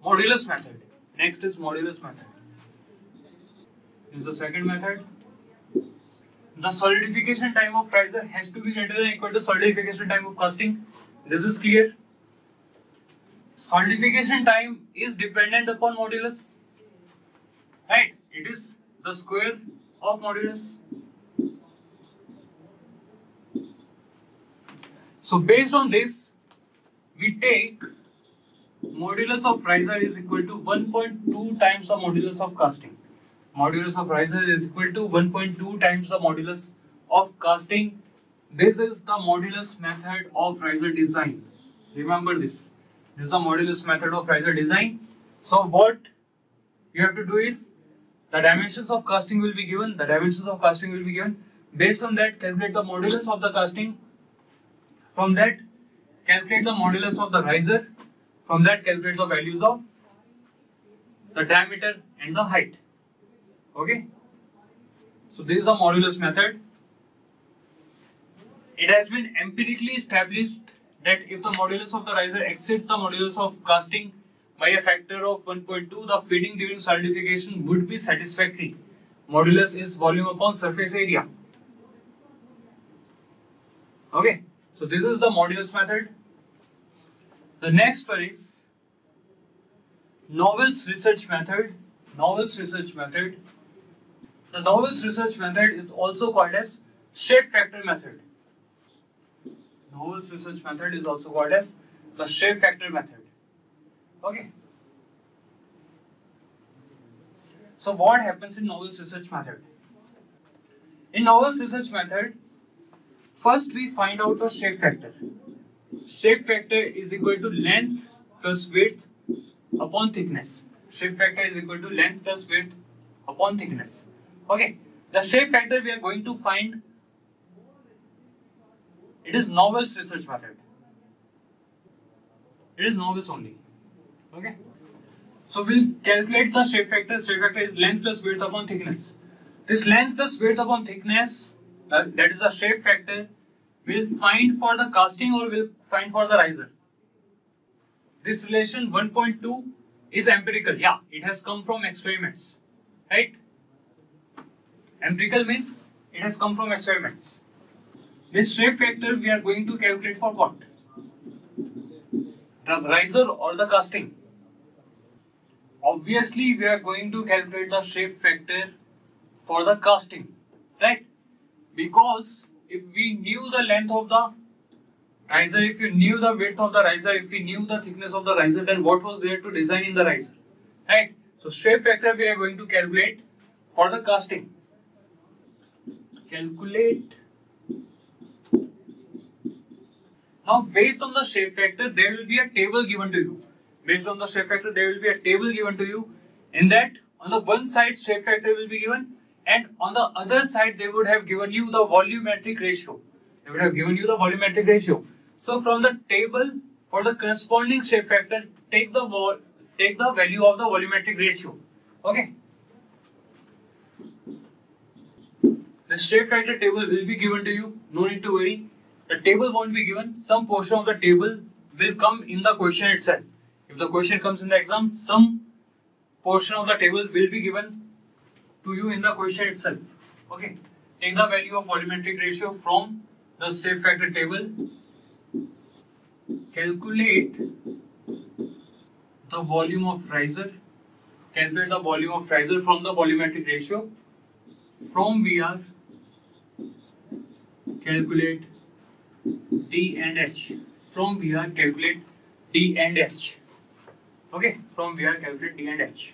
Modulus method. Next is modulus method. This is the second method. The solidification time of riser has to be greater than or equal to solidification time of casting. This is clear. Solidification time is dependent upon modulus. Right? It is the square of modulus. So based on this, we take modulus of riser is equal to 1.2 times the modulus of casting. Modulus of riser is equal to 1.2 times the modulus of casting. This is the modulus method of riser design. Remember this. This is the modulus method of riser design. So what you have to do is, the dimensions of casting will be given. The dimensions of casting will be given. Based on that, calculate the modulus of the casting. From that, calculate the modulus of the riser. From that, calculate the values of the diameter and the height. Okay. So this is the modulus method. It has been empirically established that if the modulus of the riser exceeds the modulus of casting by a factor of 1.2, the feeding during solidification would be satisfactory. Modulus is volume upon surface area. Okay. So this is the modulus method. The next one is Knowles research method. Knowles research method. The Knowles research method is also called as shape factor method. Knowles research method is also called as the shape factor method. Okay. So what happens in Knowles research method? In Knowles research method, first we find out the shape factor. Shape factor is equal to length plus width upon thickness. Shape factor is equal to length plus width upon thickness. Okay. The shape factor we are going to find, it is Knowles research method. It is Knowles only. Okay. So we'll calculate the shape factor. Shape factor is length plus width upon thickness. This length plus width upon thickness, that is the shape factor, we'll find for the casting or we'll find for the riser. This relation 1.2 is empirical. Yeah, it has come from experiments. Right? Empirical means it has come from experiments. This shape factor we are going to calculate for what? The riser or the casting? Obviously, we are going to calculate the shape factor for the casting. Right? Because if we knew the length of the riser, if you knew the width of the riser, if we knew the thickness of the riser, then what was there to design in the riser? Right? So shape factor we are going to calculate for the casting. Calculate. Now based on the shape factor, there will be a table given to you. Based on the shape factor, there will be a table given to you. In that, on the one side shape factor will be given, and on the other side they would have given you the volumetric ratio. They would have given you the volumetric ratio. So from the table, for the corresponding shape factor, take the value of the volumetric ratio. Okay. The shape factor table will be given to you. No need to worry. The table won't be given. Some portion of the table will come in the question itself. If the question comes in the exam, some portion of the table will be given to you in the question itself. Okay. Take the value of volumetric ratio from the shape factor table. Calculate the volume of riser. Calculate the volume of riser from the volumetric ratio. From VR, calculate D and H. From VR, calculate D and H. Okay, from VR, calculate D and H.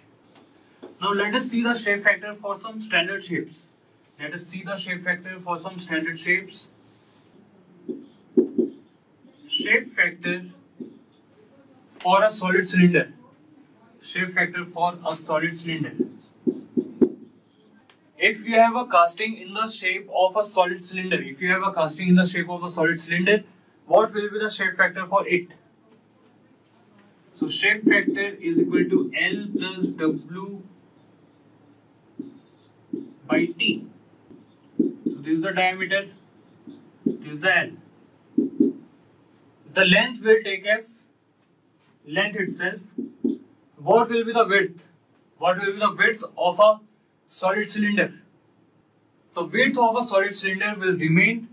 Now let us see the shape factor for some standard shapes. Let us see the shape factor for some standard shapes. Shape factor for a solid cylinder. Shape factor for a solid cylinder. If you have a casting in the shape of a solid cylinder, what will be the shape factor for it? So shape factor is equal to L plus W by T. So this is the diameter, this is the L. The length will take as length itself, what will be the width? What will be the width of a solid cylinder? The width of a solid cylinder will remain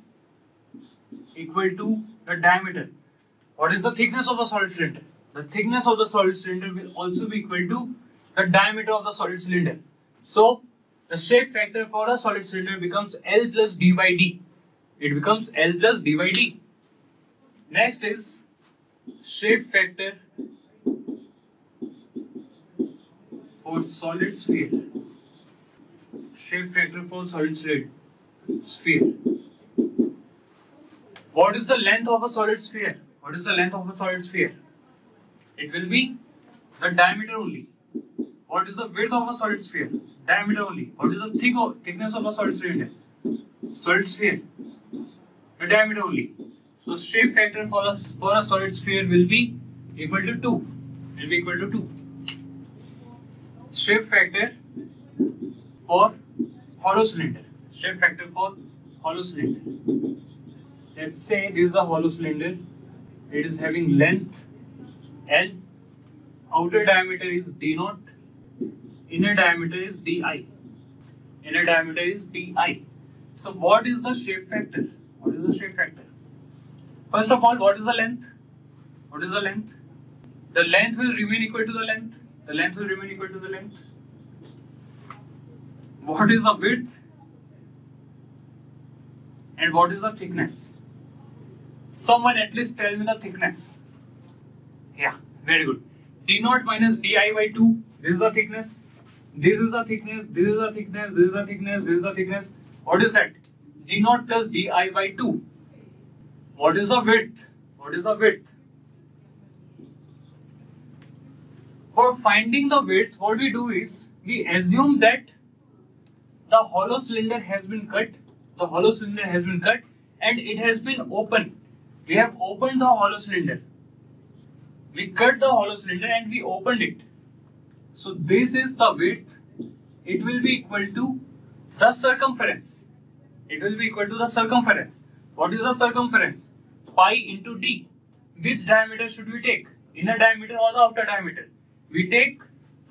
equal to the diameter. What is the thickness of a solid cylinder? The thickness of the solid cylinder will also be equal to the diameter of the solid cylinder. So, the shape factor for a solid cylinder becomes L plus D by D. It becomes L plus D by D. Next is shape factor for solid sphere. Shape factor for solid sphere. What is the length of a solid sphere? What is the length of a solid sphere? It will be the diameter only. What is the width of a solid sphere? Diameter only. What is the thickness of a solid cylinder? Solid sphere. The diameter only. So shape factor for a solid sphere will be equal to 2. Will be equal to 2. Shape factor for hollow cylinder. Shape factor for hollow cylinder. Let's say this is a hollow cylinder. It is having length L. Outer diameter is D0. Inner diameter is Di. Inner diameter is Di. So what is the shape factor? What is the shape factor? First of all, what is the length? What is the length? The length will remain equal to the length. The length will remain equal to the length. What is the width? And what is the thickness? Someone at least tell me the thickness. Yeah, very good. D0 minus Di by 2. This is the thickness. This is the thickness. This is the thickness. This is the thickness. This is the thickness. What is that? D0 plus Di by 2. What is the width? What is the width? For finding the width, what we do is we assume that the hollow cylinder has been cut. The hollow cylinder has been cut and it has been opened. We have opened the hollow cylinder. We cut the hollow cylinder and we opened it. So this is the width. It will be equal to the circumference. It will be equal to the circumference. What is the circumference? Pi into D. Which diameter should we take? Inner diameter or the outer diameter? We take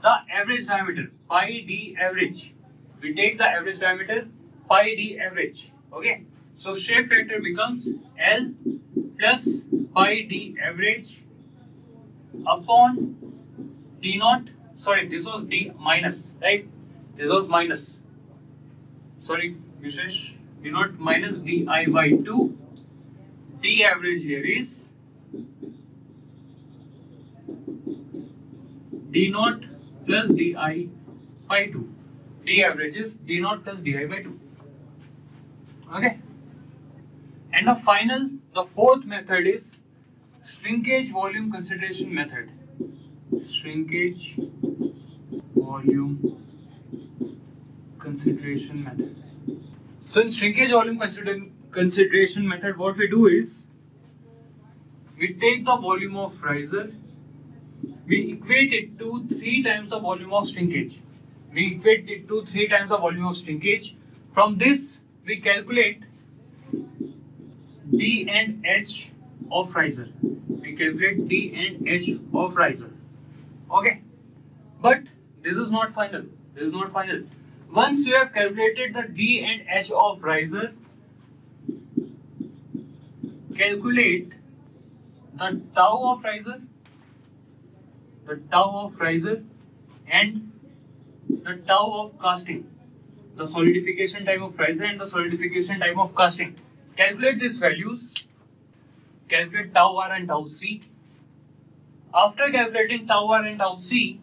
the average diameter, pi D average. We take the average diameter, pi D average. Okay. So shape factor becomes L plus pi D average upon D0. Sorry, this was D minus, right? This was minus. Sorry, Vishesh. D0 minus Di by 2. D average here is D0 plus Di by 2. D average is D0 plus Di by 2. Okay. And the fourth method is shrinkage volume consideration method. Shrinkage volume consideration method. So in shrinkage volume consideration method, what we do is we take the volume of riser, we equate it to 3 times the volume of shrinkage. We equate it to 3 times the volume of shrinkage. From this, we calculate D and H of riser. We calculate D and H of riser. Okay. But this is not final. This is not final. Once you have calculated the D and H of riser, calculate the tau of riser, and the tau of casting, the solidification time of riser and the solidification time of casting. Calculate these values, calculate tau R and tau C. After calculating tau R and tau C,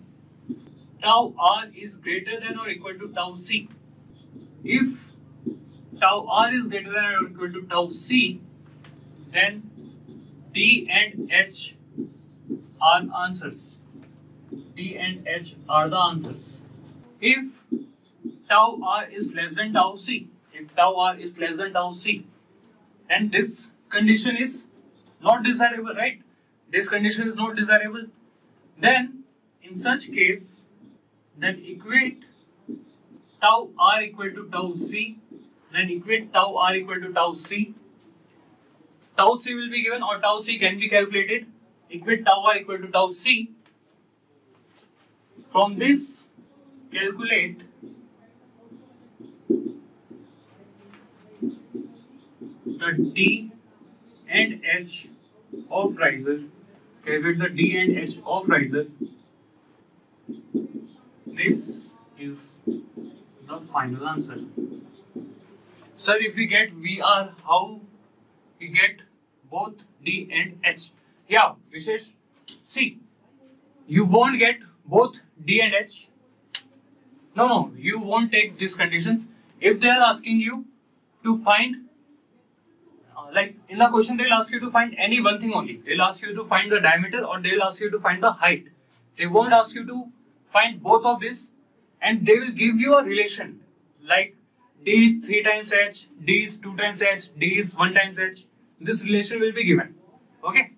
tau R is greater than or equal to tau C. If tau R is greater than or equal to tau C, then D and H are answers. D and H are the answers. If tau R is less than tau C, then this condition is not desirable, right? This condition is not desirable. Then, in such case, then equate tau R equal to tau C. Then equate tau R equal to tau C. Tau C will be given or tau C can be calculated. Equate tau R equal to tau C. From this, calculate the D and H of riser. Calculate the D and H of riser. This is the final answer. Sir, if we get VR, how we get both D and H? Yeah, Vishesh. See, you won't get both D and H. No, you won't take these conditions. If they are asking you to find, like in the question, they'll ask you to find any one thing only. They'll ask you to find the diameter or they'll ask you to find the height. They won't ask you to find both of this, and they will give you a relation like D is 3 times H, D is 2 times H, D is 1 times H. This relation will be given. Okay.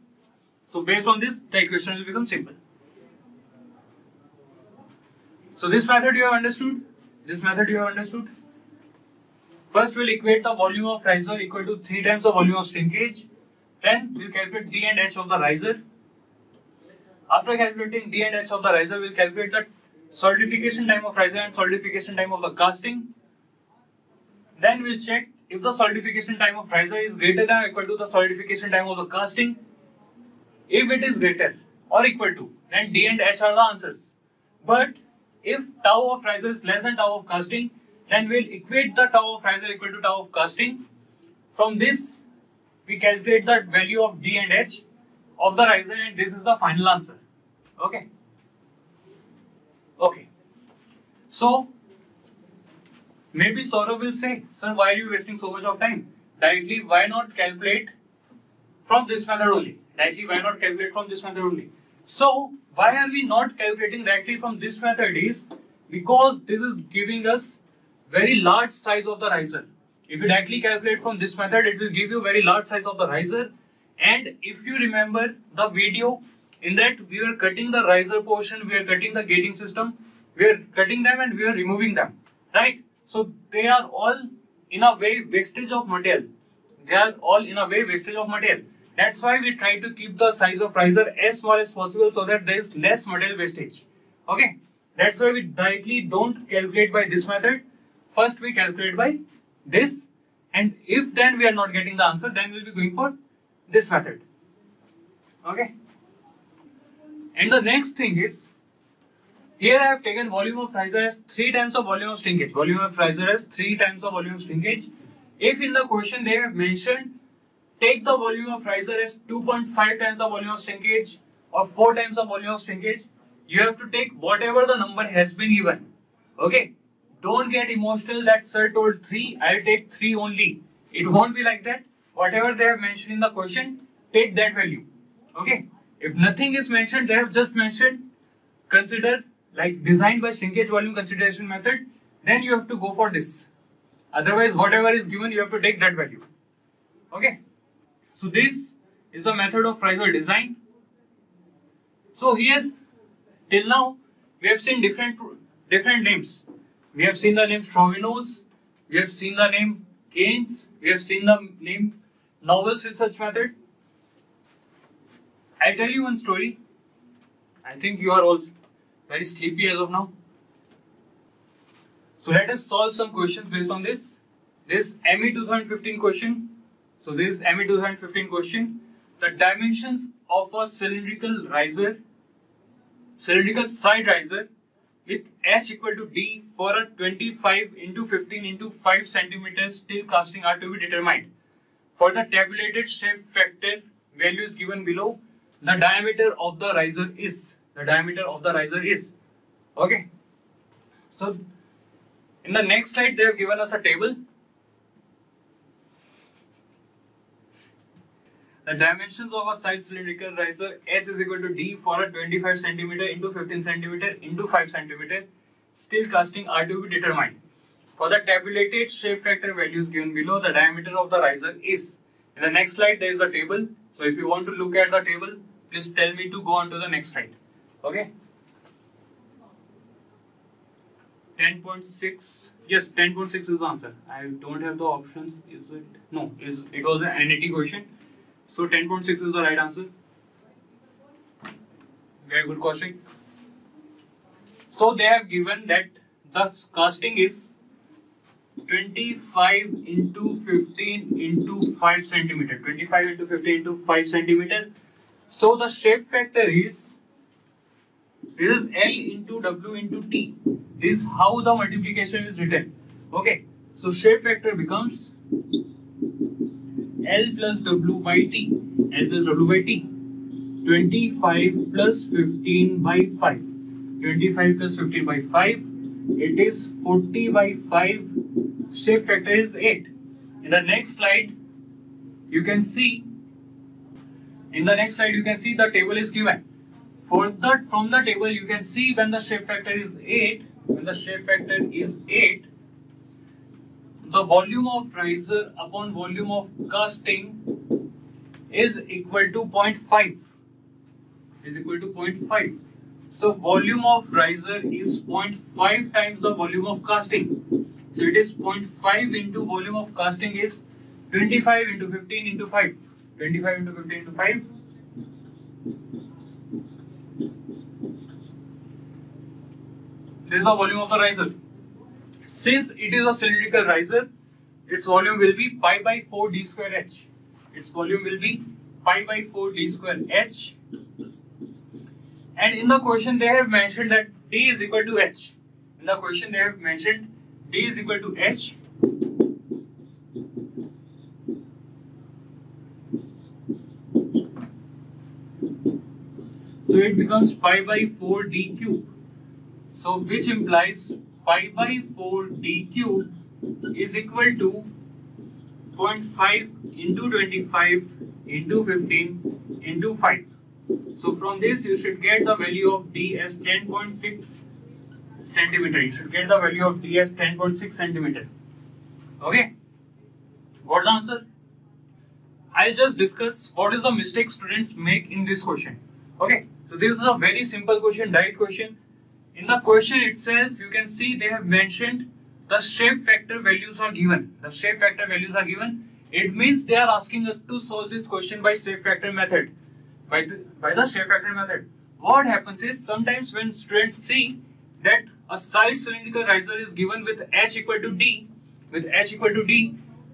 So based on this, the equation will become simple. So this method you have understood. This method you have understood. First we'll equate the volume of riser equal to 3 times the volume of shrinkage. Then we'll calculate D and H of the riser. After calculating D and H of the riser, we'll calculate the solidification time of riser and solidification time of the casting. Then we'll check if the solidification time of riser is greater than or equal to the solidification time of the casting. If it is greater or equal to, then D and H are the answers. But if tau of riser is less than tau of casting, then we'll equate the tau of riser equal to tau of casting. From this, we calculate the value of D and H of the riser, and this is the final answer. Okay. Okay. So, maybe Saurav will say, sir, why are you wasting so much of time? Directly, why not calculate from this method only? Directly, why not calculate from this method only? So, why are we not calculating directly from this method is because this is giving us very large size of the riser. If you directly calculate from this method, it will give you very large size of the riser. And if you remember the video, in that we are cutting the riser portion, we are cutting the gating system, we are cutting them and we are removing them, right? So they are all in a way wastage of material. They are all in a way wastage of material. That's why we try to keep the size of riser as small as possible so that there is less material wastage. Okay, that's why we directly don't calculate by this method. First we calculate by this, and if then we are not getting the answer, then we'll be going for this method. Okay. And the next thing is, here I have taken volume of riser as 3 times the volume of shrinkage. Volume of riser as 3 times the volume of shrinkage. If in the question they have mentioned, take the volume of riser as 2.5 times the volume of shrinkage or 4 times the volume of shrinkage, you have to take whatever the number has been given. Okay. Don't get emotional that sir told 3, I'll take 3 only. It won't be like that. Whatever they have mentioned in the question, take that value. Okay. If nothing is mentioned, they have just mentioned, consider like designed by shrinkage volume consideration method, then you have to go for this. Otherwise, whatever is given, you have to take that value. Okay. So this is the method of riser design. So here, till now, we have seen different names. We have seen the name Strovinus, we have seen the name Keynes, we have seen the name Novell's research method. I'll tell you one story. I think you are all very sleepy as of now. So let us solve some questions based on this. This ME 2015 question. So this ME 2015 question. The dimensions of a cylindrical riser, cylindrical side riser with H equal to D for a 25 into 15 into 5 centimeter steel casting are to be determined. For the tabulated shape factor values given below, the diameter of the riser is. The diameter of the riser is. Okay. So in the next slide, they have given us a table. The dimensions of a side cylindrical riser H is equal to D for a 25 centimeter into 15 centimeter into 5 centimeter steel casting are to be determined. For the tabulated shape factor values given below, the diameter of the riser is. In the next slide, there is a table. So if you want to look at the table, please tell me to go on to the next slide. Okay. 10.6. Yes, 10.6 is the answer. I don't have the options. Is it? No, it was an NET question. So 10.6 is the right answer. Very good, Kaushik. So they have given that the casting is 25 into 15 into 5 centimeter. 25 into 15 into 5 centimeter. So the shape factor is, this is L into W into T. This is how the multiplication is written. Okay. So shape factor becomes L plus W by T. L plus W by T. 25 plus 15 by 5. 25 plus 15 by 5. It is 40 by 5. Shape factor is 8. In the next slide, you can see. The table is given. From the table, you can see when the shape factor is 8. When the shape factor is 8, the volume of riser upon volume of casting is equal to 0.5. Is equal to 0.5. So volume of riser is 0.5 times the volume of casting. So it is 0.5 into volume of casting is 25 into 15 into 5. 25 into 15 into 5. This is the volume of the riser. Since it is a cylindrical riser, its volume will be pi by 4 d square h. Its volume will be pi by 4 d square h. And in the question they have mentioned that d is equal to h. In the question they have mentioned d is equal to h. So it becomes pi by 4 d cube. So which implies pi by 4 d cube is equal to 0.5 into 25 into 15 into 5. So from this you should get the value of d as 10.6 centimeter. You should get the value of d as 10.6 centimeter. Okay? Got the answer? I'll just discuss what is the mistake students make in this question. Okay? So this is a very simple question, direct question. In the question itself, you can see they have mentioned the shape factor values are given. The shape factor values are given. It means they are asking us to solve this question by shape factor method. By the shape factor method. What happens is sometimes when students see that a side cylindrical riser is given with h equal to d,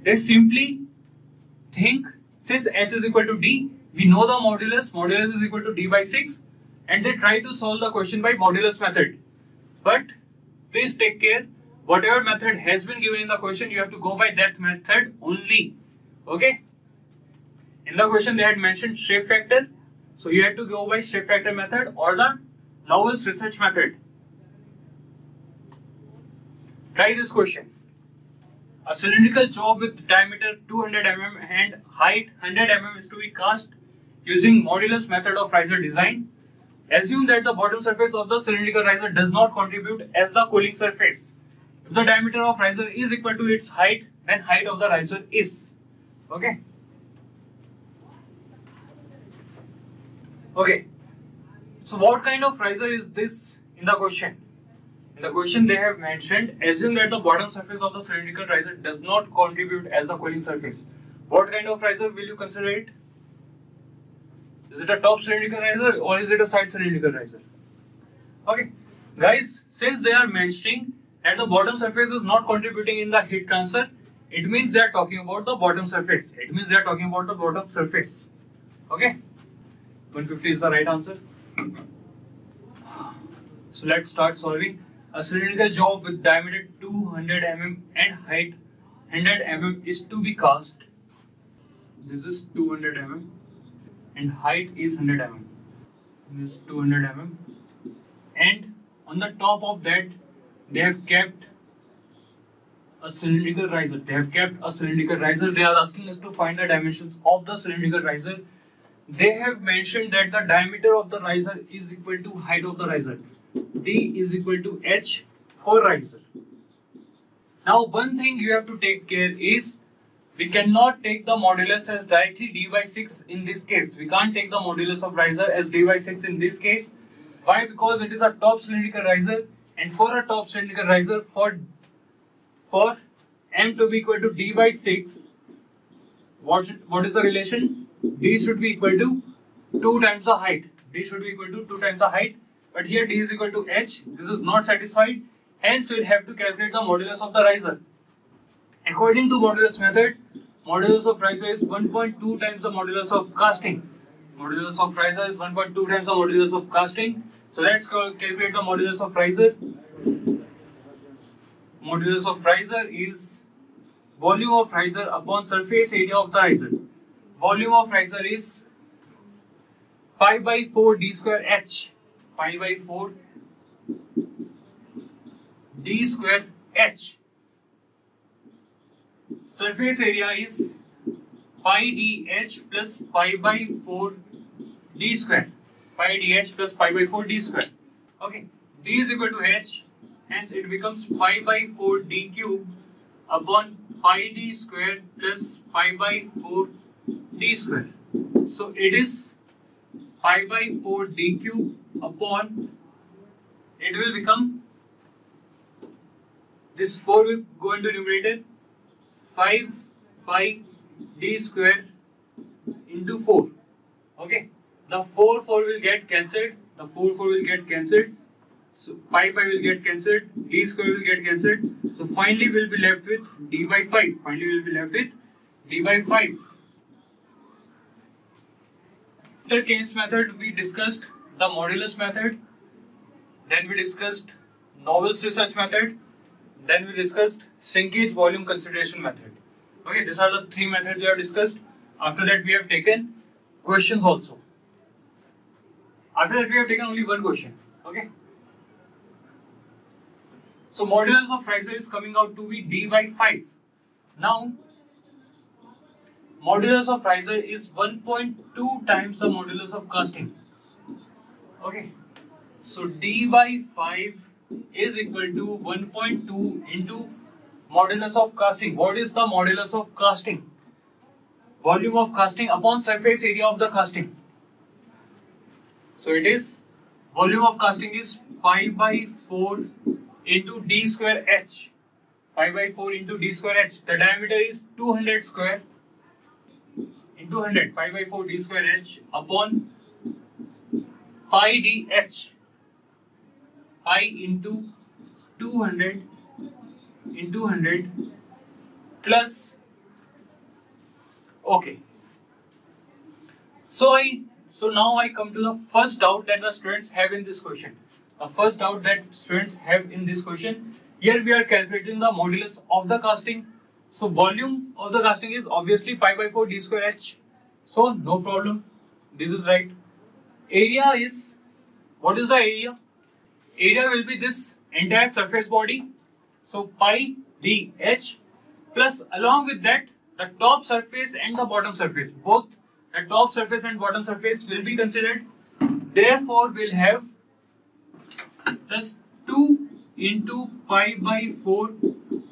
they simply think since h is equal to d, we know the modulus is equal to d by 6, and they try to solve the question by modulus method. But please take care, whatever method has been given in the question, you have to go by that method only. Okay? In the question they had mentioned shape factor, so you have to go by shape factor method or the Lowell's research method. Try this question. A cylindrical job with diameter 200 mm and height 100 mm is to be cast using modulus method of riser design. Assume that the bottom surface of the cylindrical riser does not contribute as the cooling surface. If the diameter of riser is equal to its height, then height of the riser is. Okay. Okay. So what kind of riser is this in the question? In the question they have mentioned, assume that the bottom surface of the cylindrical riser does not contribute as the cooling surface. What kind of riser will you consider it? Is it a top cylindrical riser or is it a side cylindrical riser? Okay, guys, since they are mentioning that the bottom surface is not contributing in the heat transfer, it means they are talking about the bottom surface. Okay, 150 is the right answer. So let's start solving. A cylindrical job with diameter 200 mm and height 100 mm is to be cast. This is 200 mm and height is 100 mm. This is 200 mm. And on the top of that, they have kept a cylindrical riser. They are asking us to find the dimensions of the cylindrical riser. They have mentioned that the diameter of the riser is equal to height of the riser. D is equal to H for riser. Now one thing you have to take care is we cannot take the modulus as directly d by 6 in this case. We can't take the modulus of riser as d by 6 in this case. Why? Because it is a top cylindrical riser, and for a top cylindrical riser, for m to be equal to d by 6, what is the relation? D should be equal to 2 times the height. but here d is equal to h. This is not satisfied. Hence, we'll have to calculate the modulus of the riser. According to modulus method, modulus of riser is 1.2 times the modulus of casting. Modulus of riser is 1.2 times the modulus of casting. So let's calculate the modulus of riser. Modulus of riser is volume of riser upon surface area of the riser. Volume of riser is pi by 4 d square h. Pi by 4 d square h. Surface area is pi dh plus pi by 4 d square. Pi dh plus pi by 4 d square. Okay, d is equal to h, hence it becomes pi by 4 d cube upon pi d square plus pi by 4 d square. So it is pi by 4 d cube upon, it will become, this 4 will go into numerator, 5 pi d square into 4. Okay, the 4 will get cancelled, the 4 will get cancelled, so pi will get cancelled, d square will get cancelled, so finally we'll be left with d by 5. Finally we'll be left with d by 5. After Keynes method, we discussed the modulus method, then we discussed Nobel's research method, then we discussed shrinkage volume consideration method. Okay, these are the 3 methods we have discussed. After that, we have taken questions also. After that, we have taken only one question. Okay. So modulus of riser is coming out to be d by 5. Now, modulus of riser is 1.2 times the modulus of casting. Okay. So d by 5 is equal to 1.2 into modulus of casting. What is the modulus of casting? Volume of casting upon surface area of the casting. So it is, volume of casting is pi by 4 into d square h. Pi by 4 into d square h. The diameter is 200 square into 100. Pi by 4 d square h upon pi dh. Pi into 200 into 100 plus, okay. So now I come to the first doubt that the students have in this question. The first doubt that students have in this question. Here we are calculating the modulus of the casting. So volume of the casting is obviously pi by 4 d square h. So no problem. This is right. Area is, what is the area? Area will be this entire surface body. So pi dh plus, along with that, the top surface and the bottom surface. Both the top surface and bottom surface will be considered. Therefore, we'll have plus 2 into pi by 4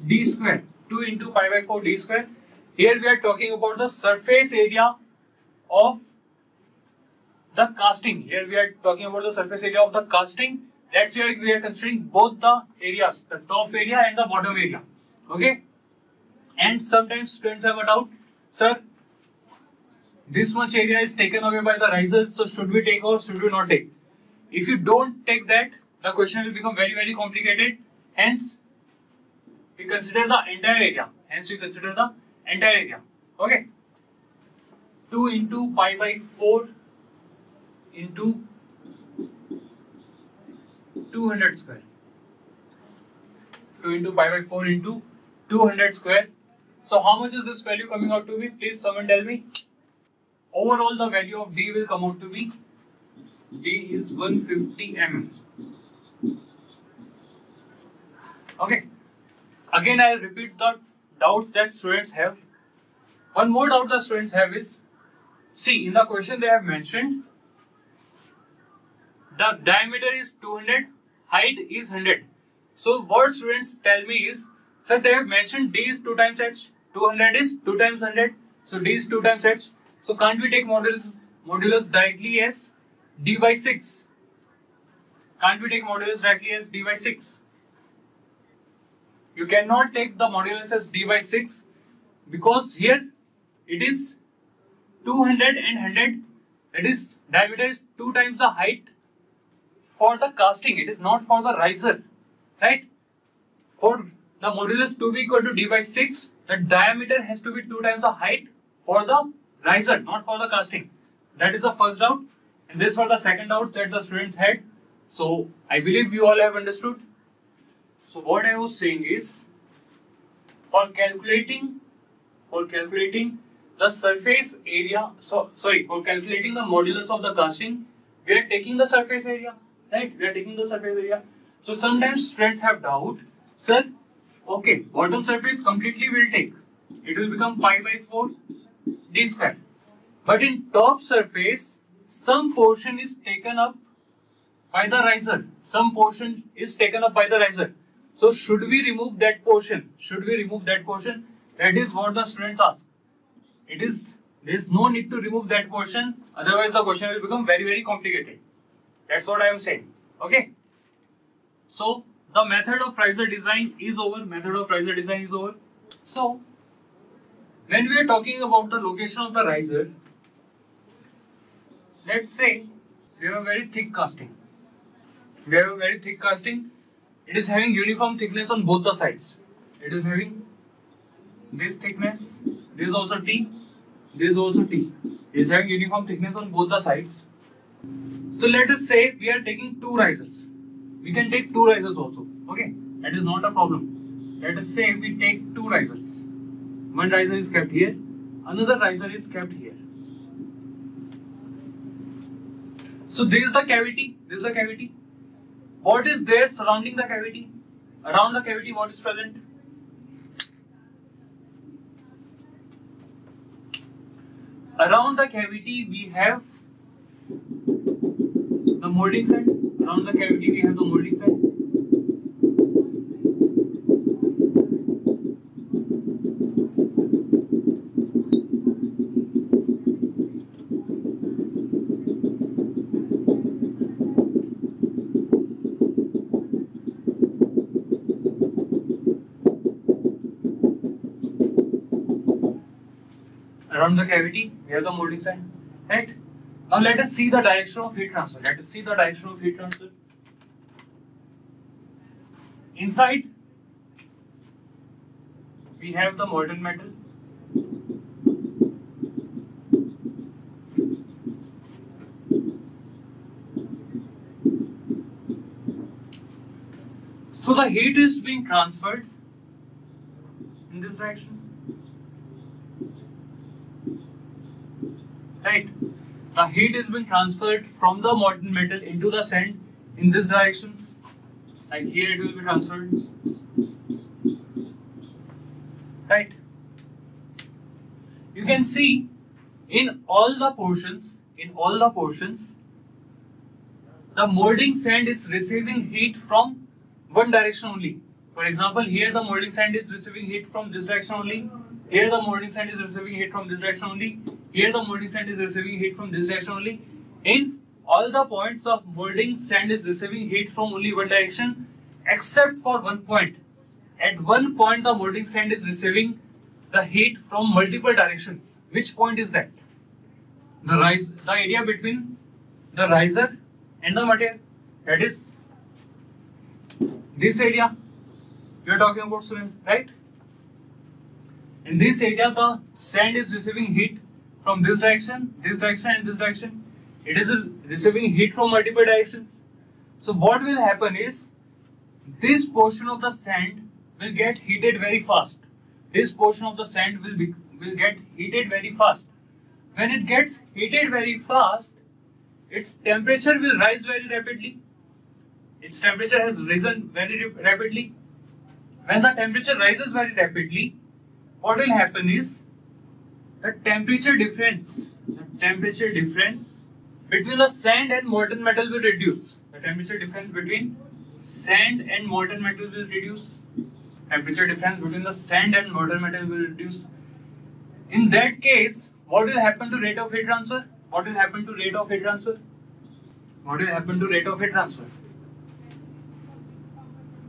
d square. 2 into pi by 4 d square. Here we are talking about the surface area of the casting. Here we are talking about the surface area of the casting. That's why we are considering both the areas, the top area and the bottom area. Okay. And sometimes students have a doubt, sir, this much area is taken away by the riser, so should we take or should we not take? If you don't take that, the question will become very, very complicated. Hence, we consider the entire area. Okay. 2 into pi by 4 into 200 square. 2 into pi by 4 into 200 square. So how much is this value coming out to be? Please someone tell me. Overall the value of D will come out to be, D is 150 mm. Okay. Again I will repeat the doubts that students have. One more doubt the students have is, see in the question they have mentioned the diameter is 200, height is 100. So what students tell me is, sir, they have mentioned D is 2 times h, 200 is 2 times 100, so D is 2 times h. So can't we take modulus directly as D by 6? Can't we take modulus directly as D by 6? You cannot take the modulus as D by 6 because here it is 200 and 100, that is diameter is 2 times the height. for the casting, it is not for the riser, right? For the modulus to be equal to d by 6, the diameter has to be 2 times the height for the riser, not for the casting. That is the first doubt, and this was the second doubt that the students had. So I believe you all have understood. So what I was saying is, for calculating the surface area, for calculating the modulus of the casting, we are taking the surface area, right? We are taking the surface area. So sometimes students have doubt, sir, okay, bottom surface completely will take, it will become pi by 4 d square. But in top surface, some portion is taken up by the riser. Some portion is taken up by the riser. So should we remove that portion? Should we remove that portion? That is what the students ask. There is no need to remove that portion. Otherwise, the question will become very, very complicated. That's what I am saying. Okay. So the method of riser design is over. So when we are talking about the location of the riser, let's say we have a very thick casting. It is having uniform thickness on both the sides. It is having this thickness. This is also T. This is also T. It is having uniform thickness on both the sides. So let us say we are taking 2 risers. We can take 2 risers also. Okay, that is not a problem. Let us say we take 2 risers. One riser is kept here. Another riser is kept here. So this is the cavity. What is there surrounding the cavity? Around the cavity, what is present? Around the cavity, we have the molding sand. Around the cavity, we have the molding sand, right? Now let us see the direction of heat transfer. Inside, we have the molten metal. So the heat is being transferred in this direction. Right? The heat is being transferred from the molten metal into the sand in this directions. Like here it will be transferred. Right? You can see in all the portions, the molding sand is receiving heat from one direction only. For example, here the molding sand is receiving heat from this direction only. Here the molding sand is receiving heat from this direction only. Here the molding sand is receiving heat from this direction only. In all the points, the molding sand is receiving heat from only one direction, except for one point. At one point, the molding sand is receiving the heat from multiple directions. Which point is that? The area between the riser and the material. That is this area we are talking about, students, right? In this area, the sand is receiving heat from this direction, and this direction. It is receiving heat from multiple directions. So what will happen is, this portion of the sand will get heated very fast. Will get heated very fast. When it gets heated very fast, its temperature will rise very rapidly. Its temperature has risen very rapidly. When the temperature rises very rapidly, what will happen is, the temperature difference between the sand and molten metal will reduce. In that case, what will happen to rate of heat transfer?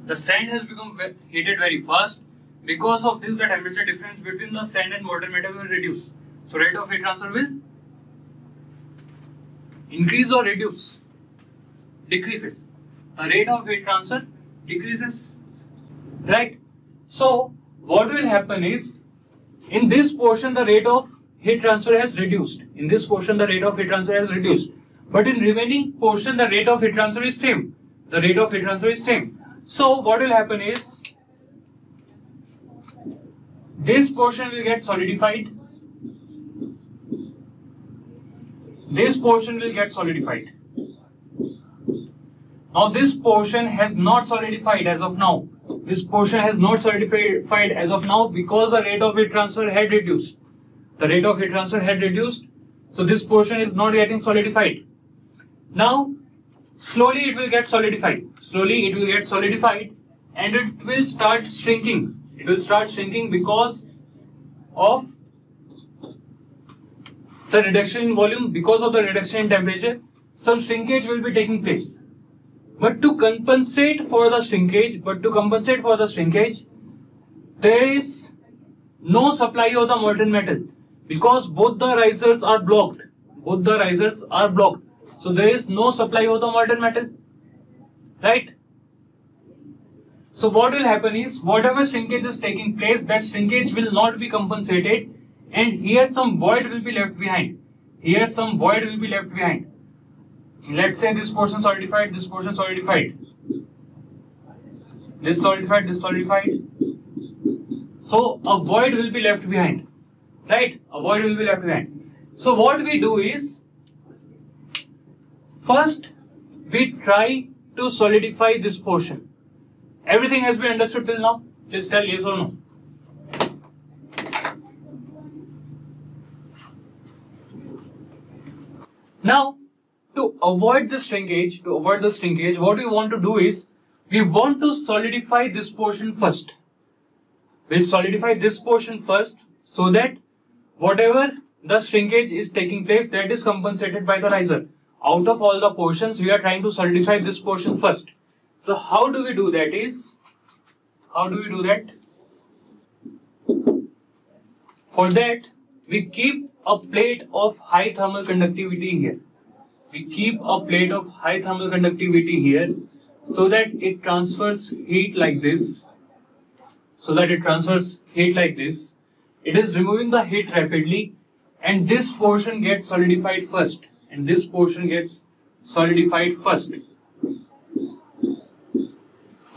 The sand has become heated very fast. Because of this, the temperature difference between the sand and molten metal will reduce. So rate of heat transfer will increase or reduce? decreases. The rate of heat transfer decreases. Right? So what will happen is, in this portion the rate of heat transfer has reduced. In this portion the rate of heat transfer has reduced. But in remaining portion the rate of heat transfer is same. The rate of heat transfer is same. So what will happen is, this portion will get solidified. This portion will get solidified. Now this portion has not solidified as of now. This portion has not solidified as of now because the rate of heat transfer had reduced. The rate of heat transfer had reduced. So this portion is not getting solidified. Now slowly it will get solidified. Slowly it will get solidified and it will start shrinking. It will start shrinking because of the reduction in volume, because of the reduction in temperature. Some shrinkage will be taking place. But to compensate for the shrinkage, there is no supply of the molten metal because both the risers are blocked. Both the risers are blocked. So there is no supply of the molten metal. Right? So what will happen is, whatever shrinkage is taking place, that shrinkage will not be compensated, and here some void will be left behind. Here some void will be left behind. Let's say this portion solidified, this portion solidified. This solidified, this solidified. So a void will be left behind. Right? A void will be left behind. So what we do is, first we try to solidify this portion. Everything has been understood till now? Please tell yes or no. Now, to avoid the shrinkage, what we want to do is, we want to solidify this portion first. We'll solidify this portion first so that whatever the shrinkage is taking place, that is compensated by the riser. Out of all the portions, we are trying to solidify this portion first. So how do we do that is, for that, we keep a plate of high thermal conductivity here. We keep a plate of high thermal conductivity here so that it transfers heat like this. It is removing the heat rapidly, and this portion gets solidified first.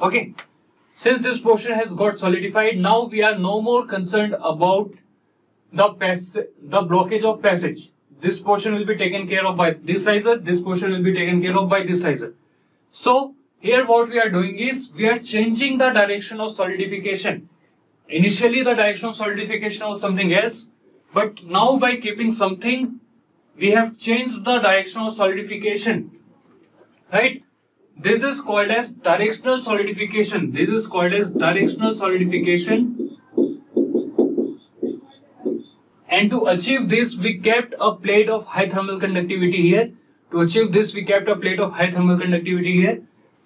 Okay. Since this portion has got solidified, now we are no more concerned about the blockage of passage. This portion will be taken care of by this riser, this portion will be taken care of by this riser. So here what we are doing is, we are changing the direction of solidification. Initially the direction of solidification was something else, but now by keeping something, we have changed the direction of solidification. Right? This is called as directional solidification. And to achieve this, we kept a plate of high thermal conductivity here.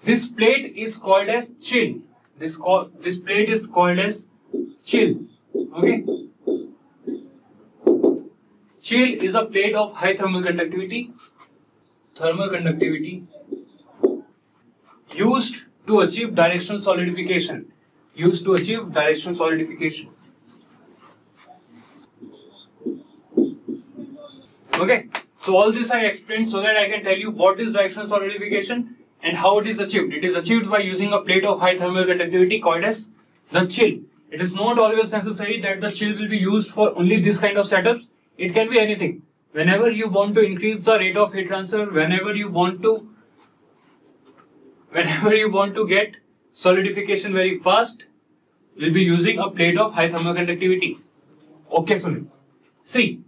This plate is called as chill. This plate is called as chill. Okay. Chill is a plate of high thermal conductivity. Used to achieve directional solidification. Okay, so all this I explained so that I can tell you what is directional solidification and how it is achieved. It is achieved by using a plate of high thermal conductivity called as the chill. It is not always necessary that the chill will be used for only this kind of setups. It can be anything. Whenever you want to increase the rate of heat transfer, whenever you want to get solidification very fast, we'll be using a plate of high thermal conductivity. Okay, so see,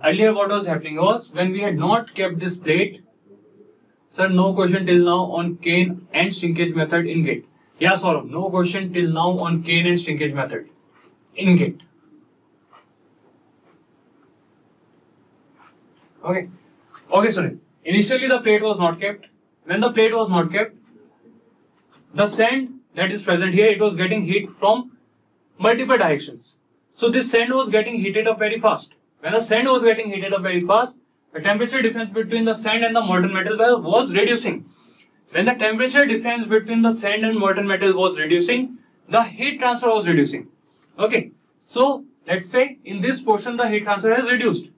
earlier what was happening was, when we had not kept this plate, sir, no question till now on Kane and shrinkage method in GATE. Yeah, Saurabh, no question till now on Kane and shrinkage method in GATE. Okay, sorry. Initially the plate was not kept. When the plate was not kept, the sand that is present here, it was getting heat from multiple directions. So this sand was getting heated up very fast. When the sand was getting heated up very fast, the temperature difference between the sand and the molten metal was reducing. When the temperature difference between the sand and molten metal was reducing, the heat transfer was reducing. Okay, so let's say in this portion the heat transfer has reduced.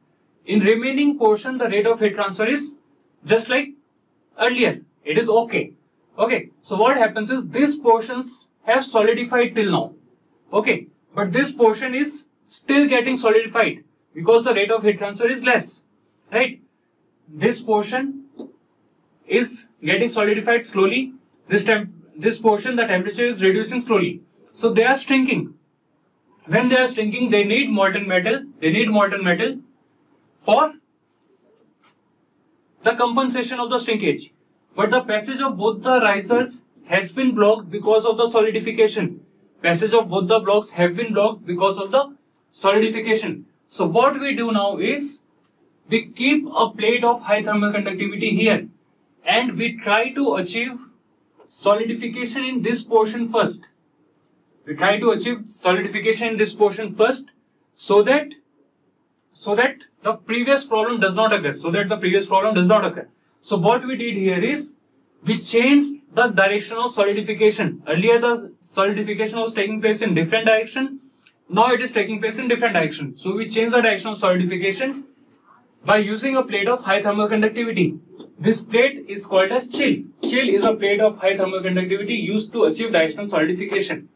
In remaining portion the rate of heat transfer is just like earlier. It is okay. Okay, so what happens is these portions have solidified till now. Okay, but this portion is still getting solidified because the rate of heat transfer is less. Right? This portion is getting solidified slowly. This portion, the temperature is reducing slowly. So they are shrinking. When they are shrinking, they need molten metal. They need molten metal for the compensation of the shrinkage. But the passage of both the risers has been blocked because of the solidification. Passage of both the blocks have been blocked because of the solidification. So what we do now is we keep a plate of high thermal conductivity here and we try to achieve solidification in this portion first. We try to achieve solidification in this portion first so that the previous problem does not occur. So what we did here is we changed the direction of solidification. Earlier the solidification was taking place in different direction. Now it is taking place in different direction. So we changed the direction of solidification by using a plate of high thermal conductivity. This plate is called as chill. Chill is a plate of high thermal conductivity used to achieve directional solidification.